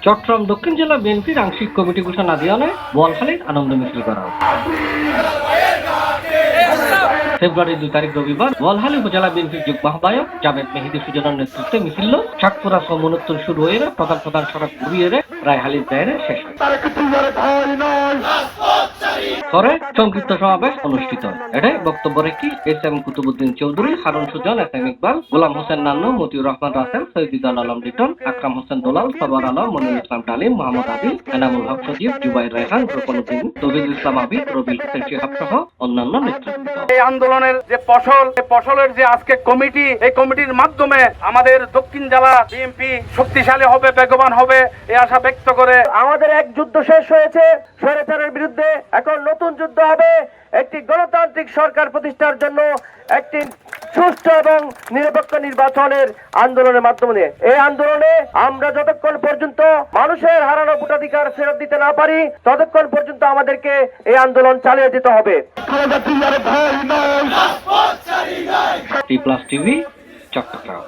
চট্টগ্রাম দক্ষিণ জেলা বিএনপির আংশিক কমিটি ঘোষণা দিয়ানে বোয়ালখালীর আনন্দ মিছিল করা হয়। ফেব্রুয়ারি 2 তারিখ রবিবার বোয়ালখালী উপজেলা বিএনপির যুগ্ম আহ্বায়ক জাভেদ মেহেদী সুজনের নেতৃত্বে মিছিল সাতপুরা সমুন্নতর শুরু হয়ে প্রধান সড়ক ঘুরিয়ে প্রায় হালির দায়েরে শেষ হয়। পরে সংক্ষিপ্ত সমাবেশ অনুষ্ঠিত হয়। এটাই বক্তব্য রেখে এস.এম. কুতুবুদ্দিন চৌধুরী, হারুন সুজন, এস.এম. ইকবাল, গোলাম হোসেন নান্নু, মতিউর রহমান রাসেল, শহীদুল আলম লিটন, আকরাম হোসেন দোলাল, সরওয়ার আলম, মনিরুল ইসলাম তালিম, মোহাম্মদ আদিল, এনামুল হক সজীব, জুবাইর রায়হান, রুকনুদ্দিন, তৌহিদুল ইসলাম আবিদ, রবিউল হোসেন শিহাব সহ অন্যান্য নেতৃত্ব। এই আন্দোলনের যে ফসলের যে আজকে কমিটি, এই কমিটির মাধ্যমে আমাদের দক্ষিণ জেলা বিএনপি শক্তিশালী হবে, বেগবান হবে এই আশা ব্যক্ত করে আমাদের এক যুদ্ধ শেষ হয়েছে স্বৈরাচারের বিরুদ্ধে, এখন নতুন যুদ্ধ হবে একটি গণতান্ত্রিক সরকার প্রতিষ্ঠার জন্য একটি সুষ্ঠু এবং নিরপেক্ষ নির্বাচনের আন্দোলনের মাধ্যমে। এই আন্দোলনে আমরা যতক্ষণ পর্যন্ত মানুষের হারানো ভোটাধিকার ফেরত দিতে না পারি ততক্ষণ পর্যন্ত আমাদেরকে এই আন্দোলন চালিয়ে যেতে হবে। টি প্লাস টিভি, চট্টগ্রাম।